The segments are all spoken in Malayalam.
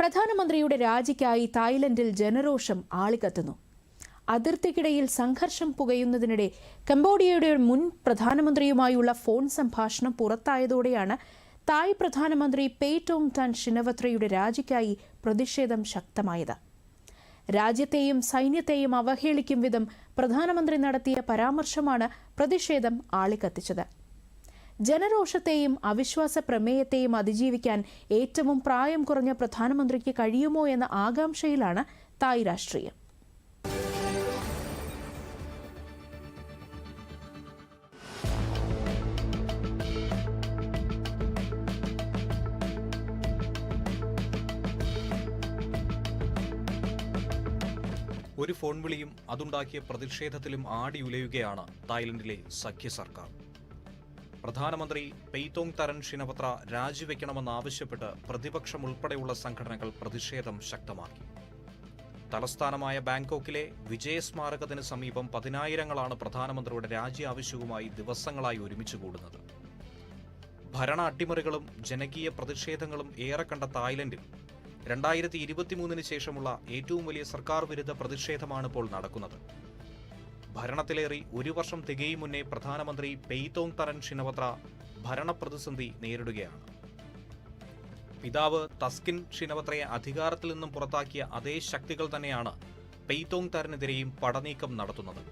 പ്രധാനമന്ത്രിയുടെ രാജിക്കായി തായ്ലൻഡിൽ ജനരോഷം ആളിക്കത്തുന്നു. അതിർത്തിക്കിടയിൽ സംഘർഷം പുകയുന്നതിനിടെ കംബോഡിയയുടെ മുൻ പ്രധാനമന്ത്രിയുമായുള്ള ഫോൺ സംഭാഷണം പുറത്തായതോടെയാണ് തായ് പ്രധാനമന്ത്രി പേയ്ടോങ് താൻ ഷിനവത്രയുടെ രാജിക്കായി പ്രതിഷേധം ശക്തമായത്. രാജ്യത്തെയും സൈന്യത്തെയും അവഹേളിക്കും വിധം പ്രധാനമന്ത്രി നടത്തിയ പരാമർശമാണ് പ്രതിഷേധം ആളിക്കത്തിച്ചത്. ജനരോഷത്തെയും അവിശ്വാസ പ്രമേയത്തെയും അതിജീവിക്കാൻ ഏറ്റവും പ്രായം കുറഞ്ഞ പ്രധാനമന്ത്രിക്ക് കഴിയുമോ എന്ന ആകാംക്ഷയിലാണ് തായ് രാഷ്ട്രീയം. ഒരു ഫോൺ വിളിയും അതുണ്ടാക്കിയ പ്രതിഷേധത്തിലും ആടിയുലയുകയാണ് തായ്ലൻഡിലെ സഖ്യ സർക്കാർ. പ്രധാനമന്ത്രി പെയ്തോങ് തരൻ ഷിനവത്ര രാജിവെക്കണമെന്നാവശ്യപ്പെട്ട് പ്രതിപക്ഷം ഉൾപ്പെടെയുള്ള സംഘടനകൾ പ്രതിഷേധം ശക്തമാക്കി. തലസ്ഥാനമായ ബാങ്കോക്കിലെ വിജയസ്മാരകത്തിന് സമീപം പതിനായിരങ്ങളാണ് പ്രധാനമന്ത്രിയുടെ രാജി ആവശ്യവുമായി ദിവസങ്ങളായി ഒരുമിച്ച് കൂടുന്നത്. ഭരണ അട്ടിമറികളും ജനകീയ പ്രതിഷേധങ്ങളും ഏറെ കണ്ട തായ്ലൻഡിൽ 2023 ശേഷമുള്ള ഏറ്റവും വലിയ സർക്കാർ വിരുദ്ധ പ്രതിഷേധമാണ് ഇപ്പോൾ നടക്കുന്നത്. ഭരണത്തിലേറി ഒരു വർഷം തികയും മുന്നേ പ്രധാനമന്ത്രി പെയ്തോങ് തരൻ ഷിനവത്ര ഭരണപ്രതിസന്ധി നേരിടുകയാണ്. പിതാവ് തസ്കിൻ ഷിനവത്രയെ അധികാരത്തിൽ നിന്നും പുറത്താക്കിയ അതേ ശക്തികൾ തന്നെയാണ് പെയ്തോങ് തരനെതിരെയും പടനീക്കം നടത്തുന്നത്.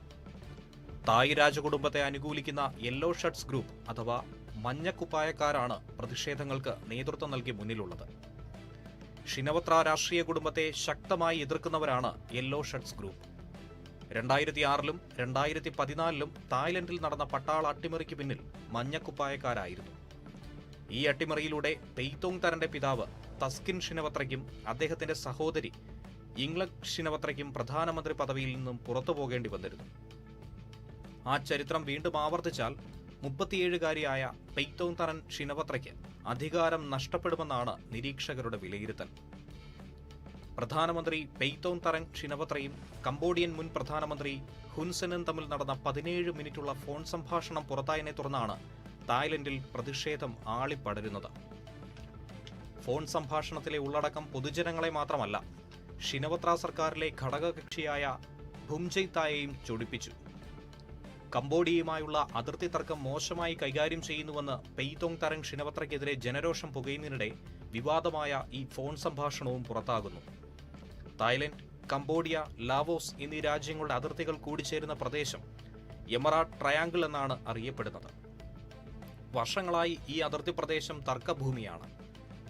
തായ് രാജകുടുംബത്തെ അനുകൂലിക്കുന്ന യെല്ലോ ഷർട്ട്സ് ഗ്രൂപ്പ് അഥവാ മഞ്ഞക്കുപ്പായക്കാരാണ് പ്രതിഷേധങ്ങൾക്ക് നേതൃത്വം നൽകി മുന്നിലുള്ളത്. ഷിനവത്ര രാഷ്ട്രീയ കുടുംബത്തെ ശക്തമായി എതിർക്കുന്നവരാണ് യെല്ലോ ഷർട്ട്സ് ഗ്രൂപ്പ്. 2006-ലും 2014-ലും തായ്ലൻഡിൽ നടന്ന പട്ടാള അട്ടിമറിക്ക് പിന്നിൽ മഞ്ഞക്കുപ്പായക്കാരായിരുന്നു. ഈ അട്ടിമറിയിലൂടെ പെയ്തോങ് തരന്റെ പിതാവ് തസ്കിൻ ഷിനവത്രയ്ക്കും അദ്ദേഹത്തിന്റെ സഹോദരി ഇംഗ്ലക് ഷിനവത്രയ്ക്കും പ്രധാനമന്ത്രി പദവിയിൽ നിന്നും പുറത്തു പോകേണ്ടി വന്നിരുന്നു. ആ ചരിത്രം വീണ്ടും ആവർത്തിച്ചാൽ 37-കാരിയായ പെയ്തോങ് തരൻ ഷിനവത്രയ്ക്ക് അധികാരം നഷ്ടപ്പെടുമെന്നാണ് നിരീക്ഷകരുടെ വിലയിരുത്തൽ. പ്രധാനമന്ത്രി പെയ്തോങ് തരൻ ഷിനവത്രയും കംബോഡിയൻ മുൻ പ്രധാനമന്ത്രി ഹുൻസെനും തമ്മിൽ നടന്ന 17 മിനിറ്റുള്ള ഫോൺ സംഭാഷണം പുറത്തായതിനെ തുടർന്നാണ് തായ്ലൻഡിൽ പ്രതിഷേധം ആളിപ്പടരുന്നത്. ഫോൺ സംഭാഷണത്തിലെ ഉള്ളടക്കം പൊതുജനങ്ങളെ മാത്രമല്ല, ഷിനവത്ര സർക്കാരിലെ ഘടകകക്ഷിയായ ഭുംജയ് തായെയും ചൊടിപ്പിച്ചു. കംബോഡിയയുമായുള്ള അതിർത്തി തർക്കം മോശമായി കൈകാര്യം ചെയ്യുന്നുവെന്ന് പെയ്തോങ് തരൻ ഷിനവത്രയ്ക്കെതിരെ ജനരോഷം പുകയുന്നതിനിടെ വിവാദമായ ഈ ഫോൺ സംഭാഷണവും പുറത്താകുന്നു. തായ്ലൻഡ്, കംബോഡിയ, ലാവോസ് എന്നീ രാജ്യങ്ങളുടെ അതിർത്തികൾ കൂടിച്ചേരുന്ന പ്രദേശം എമറാൾഡ് ട്രയാങ്കിൾ എന്നാണ് അറിയപ്പെടുന്നത്. വർഷങ്ങളായി ഈ അതിർത്തി പ്രദേശം തർക്കഭൂമിയാണ്.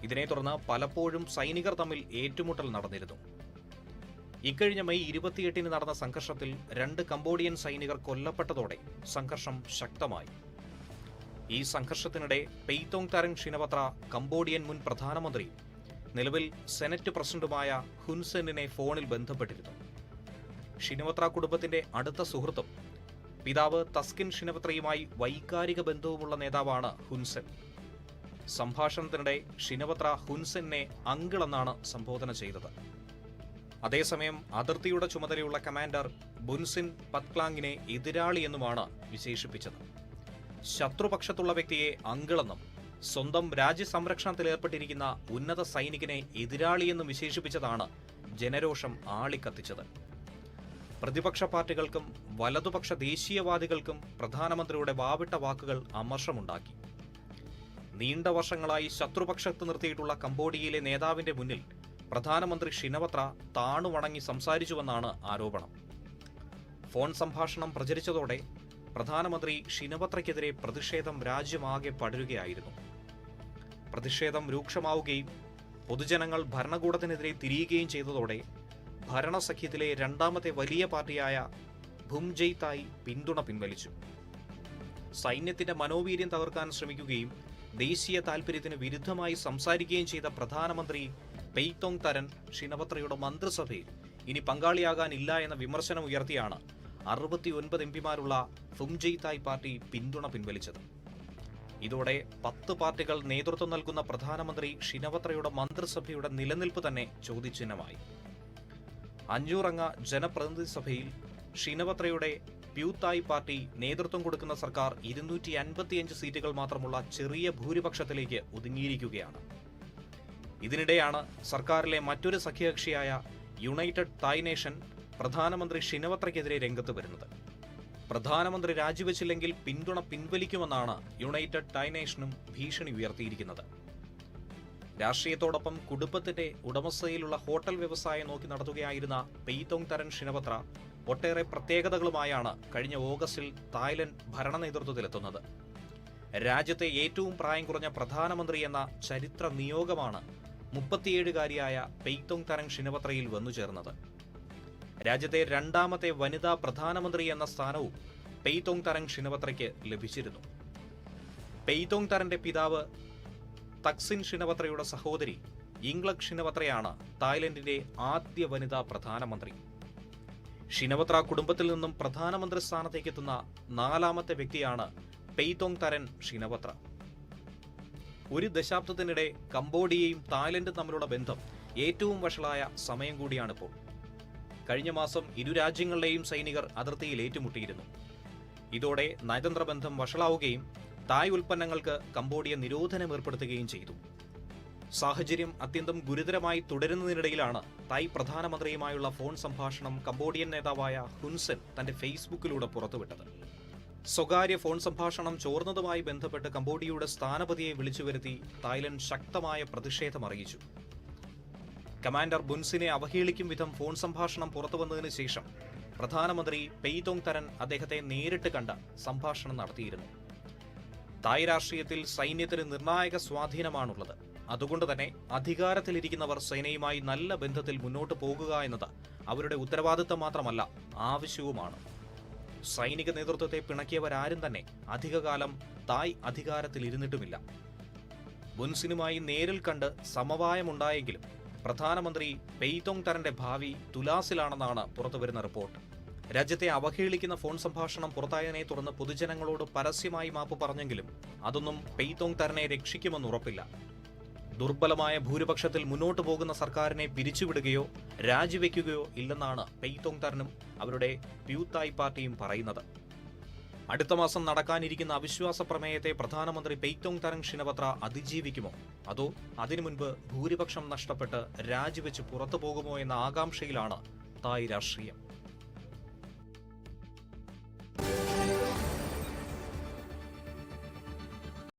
ഇതിനെ തുടർന്ന് പലപ്പോഴും സൈനികർ തമ്മിൽ ഏറ്റുമുട്ടൽ നടന്നിരുന്നു. ഇക്കഴിഞ്ഞ മെയ് 28-ന് നടന്ന സംഘർഷത്തിൽ 2 കംബോഡിയൻ സൈനികർ കൊല്ലപ്പെട്ടതോടെ സംഘർഷം ശക്തമായി. ഈ സംഘർഷത്തിനിടെ പെയ്തോങ് തരൻ ഷിനവത്ര കംബോഡിയൻ മുൻ പ്രധാനമന്ത്രി നിലവിൽ സെനറ്റ് പ്രസിഡന്റുമായ ഹുൻസെന്നിനെ ഫോണിൽ ബന്ധപ്പെട്ടിരുന്നു. ഷിനവത്ര കുടുംബത്തിന്റെ അടുത്ത സുഹൃത്തും പിതാവ് തസ്കിൻ ഷിനവത്രയുമായി വൈകാരിക ബന്ധവുമുള്ള നേതാവാണ് ഹുൻസെൻ. സംഭാഷണത്തിനിടെ ഷിനവത്ര ഹുൻസെന്നെ അങ്കിൾ എന്നാണ് സംബോധന ചെയ്തത്. അതേസമയം അതിർത്തിയുടെ ചുമതലയുള്ള കമാൻഡർ ബുൻസിൻ പത്ക്ലാങ്ങിനെ എതിരാളി എന്നുമാണ് വിശേഷിപ്പിച്ചത്. ശത്രുപക്ഷത്തുള്ള വ്യക്തിയെ അങ്കിളെന്നും സ്വന്തം രാജ്യസംരക്ഷണത്തിലേർപ്പെട്ടിരിക്കുന്ന ഉന്നത സൈനികനെ എതിരാളിയെന്നും വിശേഷിപ്പിച്ചതാണ് ജനരോഷം ആളിക്കത്തിച്ചത്. പ്രതിപക്ഷ പാർട്ടികൾക്കും വലതുപക്ഷ ദേശീയവാദികൾക്കും പ്രധാനമന്ത്രിയുടെ വാവിട്ട വാക്കുകൾ അമർഷമുണ്ടാക്കി. നീണ്ട വർഷങ്ങളായി ശത്രുപക്ഷത്ത് നിർത്തിയിട്ടുള്ള കംബോഡിയയിലെ നേതാവിന്റെ മുന്നിൽ പ്രധാനമന്ത്രി ഷിനവത്ര താണുവണങ്ങി സംസാരിച്ചുവെന്നാണ് ആരോപണം. ഫോൺ സംഭാഷണം പ്രചരിച്ചതോടെ പ്രധാനമന്ത്രി ഷിനവത്രയ്ക്കെതിരെ പ്രതിഷേധം രാജ്യമാകെ പടരുകയായിരുന്നു. പ്രതിഷേധം രൂക്ഷമാവുകയും പൊതുജനങ്ങൾ ഭരണകൂടത്തിനെതിരെ തിരിയുകയും ചെയ്തതോടെ ഭരണസഖ്യത്തിലെ രണ്ടാമത്തെ വലിയ പാർട്ടിയായ ഭുംജയ് തായ് പിന്തുണ പിൻവലിച്ചു. സൈന്യത്തിന്റെ മനോവീര്യം തകർക്കാൻ ശ്രമിക്കുകയും ദേശീയ താൽപര്യത്തിന് വിരുദ്ധമായി സംസാരിക്കുകയും ചെയ്ത പ്രധാനമന്ത്രി പെയ്തോങ് തരൻ ഷിനവത്രയുടെ മന്ത്രിസഭയിൽ ഇനി പങ്കാളിയാകാനില്ല എന്ന വിമർശനം ഉയർത്തിയാണ് 69 എംപിമാരുള്ള ഭുംജയ് തായ് പാർട്ടി പിന്തുണ പിൻവലിച്ചത്. ഇതോടെ 10 പാർട്ടികൾ നേതൃത്വം നൽകുന്ന പ്രധാനമന്ത്രി ഷിനവത്രയുടെ മന്ത്രിസഭയുടെ നിലനിൽപ്പ് തന്നെ ചോദ്യചിഹ്നമായി. 5 അംഗ ജനപ്രതിനിധി സഭയിൽ ഷിനവത്രയുടെ പ്യൂതായ് പാർട്ടി നേതൃത്വം കൊടുക്കുന്ന സർക്കാർ 255 സീറ്റുകൾ മാത്രമുള്ള ചെറിയ ഭൂരിപക്ഷത്തിലേക്ക് ഒതുങ്ങിയിരിക്കുകയാണ്. ഇതിനിടെയാണ് സർക്കാരിലെ മറ്റൊരു സഖ്യകക്ഷിയായ യുണൈറ്റഡ് തായ് നേഷൻ പ്രധാനമന്ത്രി ഷിനവത്രയ്ക്കെതിരെ രംഗത്ത് വരുന്നത്. പ്രധാനമന്ത്രി രാജിവെച്ചില്ലെങ്കിൽ പിന്തുണ പിൻവലിക്കുമെന്നാണ് യുണൈറ്റഡ് തായ് നേഷനും ഭീഷണി ഉയർത്തിയിരിക്കുന്നത്. രാഷ്ട്രീയത്തോടൊപ്പം കുടുംബത്തിന്റെ ഉടമസ്ഥതയിലുള്ള ഹോട്ടൽ വ്യവസായം നോക്കി നടത്തുകയായിരുന്ന പെയ്തോങ് തരൻ ഷിനവത്ര ഒട്ടേറെ പ്രത്യേകതകളുമായാണ് കഴിഞ്ഞ ഓഗസ്റ്റിൽ തായ്ലൻഡ് ഭരണ നേതൃത്വത്തിലെത്തുന്നത്. രാജ്യത്തെ ഏറ്റവും പ്രായം കുറഞ്ഞ പ്രധാനമന്ത്രി എന്ന ചരിത്ര നിയോഗമാണ് 37-കാരിയായ പെയ്തോങ് തരൻ ഷിനവത്രയിൽ വന്നുചേർന്നത്. രാജ്യത്തെ രണ്ടാമത്തെ വനിതാ പ്രധാനമന്ത്രി എന്ന സ്ഥാനവും പെയ്തോങ് തരൻ ഷിനവത്രയ്ക്ക് ലഭിച്ചിരുന്നു. പെയ്തോങ് തരന്റെ പിതാവ് തക്സിൻ ഷിനവത്രയുടെ സഹോദരി ഇംഗ്ലക് ഷിനവത്രയാണ് തായ്ലൻഡിന്റെ ആദ്യ വനിതാ പ്രധാനമന്ത്രി. ഷിനവത്ര കുടുംബത്തിൽ നിന്നും പ്രധാനമന്ത്രി സ്ഥാനത്തേക്ക് എത്തുന്ന 4ാമത്തെ വ്യക്തിയാണ് പെയ്തോങ് തരൻ ഷിനവത്ര. ഒരു ദശാബ്ദത്തിനിടെ കംബോഡിയയും തായ്ലൻഡും തമ്മിലുള്ള ബന്ധം ഏറ്റവും വഷളായ സമയം കൂടിയാണിപ്പോൾ. കഴിഞ്ഞ മാസം ഇരു രാജ്യങ്ങളിലെയും സൈനികർ അതിർത്തിയിൽ ഏറ്റുമുട്ടിയിരുന്നു. ഇതോടെ നയതന്ത്ര ബന്ധം വഷളാവുകയും തായ് ഉൽപ്പന്നങ്ങൾക്ക് കംബോഡിയ നിരോധനം ഏർപ്പെടുത്തുകയും ചെയ്തു. സാഹചര്യം അത്യന്തം ഗുരുതരമായി തുടരുന്നതിനിടയിലാണ് തായ് പ്രധാനമന്ത്രിയുമായുള്ള ഫോൺ സംഭാഷണം കംബോഡിയൻ നേതാവായ ഹുൻസെൻ തന്റെ ഫേസ്ബുക്കിലൂടെ പുറത്തുവിട്ടത്. സ്വകാര്യ ഫോൺ സംഭാഷണം ചോർന്നതുമായി ബന്ധപ്പെട്ട് കംബോഡിയയുടെ സ്ഥാനപതിയെ വിളിച്ചുവരുത്തി തായ്ലൻഡ് ശക്തമായ പ്രതിഷേധം അറിയിച്ചു. കമാൻഡർ ബുൻസിനെ അവഹേളിക്കും വിധം ഫോൺ സംഭാഷണം പുറത്തുവന്നതിന് ശേഷം പ്രധാനമന്ത്രി പെയ്തോങ് തരൻ അദ്ദേഹത്തെ നേരിട്ട് കണ്ട സംഭാഷണം നടത്തിയിരുന്നു. തായ് രാഷ്ട്രീയത്തിൽ സൈന്യത്തിന് നിർണായക സ്വാധീനമാണുള്ളത്. അതുകൊണ്ട് തന്നെ അധികാരത്തിലിരിക്കുന്നവർ സേനയുമായി നല്ല ബന്ധത്തിൽ മുന്നോട്ട് പോകുക എന്നത് അവരുടെ ഉത്തരവാദിത്തം മാത്രമല്ല, ആവശ്യവുമാണ്. സൈനിക നേതൃത്വത്തെ പിണക്കിയവരാരും തന്നെ അധികകാലം തായ് അധികാരത്തിലിരുന്നിട്ടുമില്ല. ബുൻസിനുമായി നേരിൽ കണ്ട് സമവായമുണ്ടായെങ്കിലും പ്രധാനമന്ത്രി പെയ്തോങ് തരന്റെ ഭാവി തുലാസിലാണെന്നാണ് പുറത്തുവരുന്ന റിപ്പോർട്ട്. രാജ്യത്തെ അവഹേളിക്കുന്ന ഫോൺ സംഭാഷണം പുറത്തായതിനെ തുടർന്ന് പൊതുജനങ്ങളോട് പരസ്യമായി മാപ്പ് പറഞ്ഞെങ്കിലും അതൊന്നും പെയ്തോങ് തരനെ രക്ഷിക്കുമെന്ന് ഉറപ്പില്ല. ദുർബലമായ ഭൂരിപക്ഷത്തിൽ മുന്നോട്ടു പോകുന്ന സർക്കാരിനെ പിരിച്ചുവിടുകയോ രാജിവെക്കുകയോ ഇല്ലെന്നാണ് പെയ്തോങ് തരനും അവരുടെ പ്യൂ തായ് പാർട്ടിയും പറയുന്നത്. അടുത്ത മാസം നടക്കാനിരിക്കുന്ന അവിശ്വാസ പ്രമേയത്തെ പ്രധാനമന്ത്രി പെയ്തോങ് തരൻ ഷിനവത്ര അതിജീവിക്കുമോ, അതോ അതിനു മുൻപ് ഭൂരിപക്ഷം നഷ്ടപ്പെട്ട് രാജിവെച്ച് പുറത്തു പോകുമോ എന്ന ആകാംക്ഷയിലാണ് തായ് രാഷ്ട്രീയം.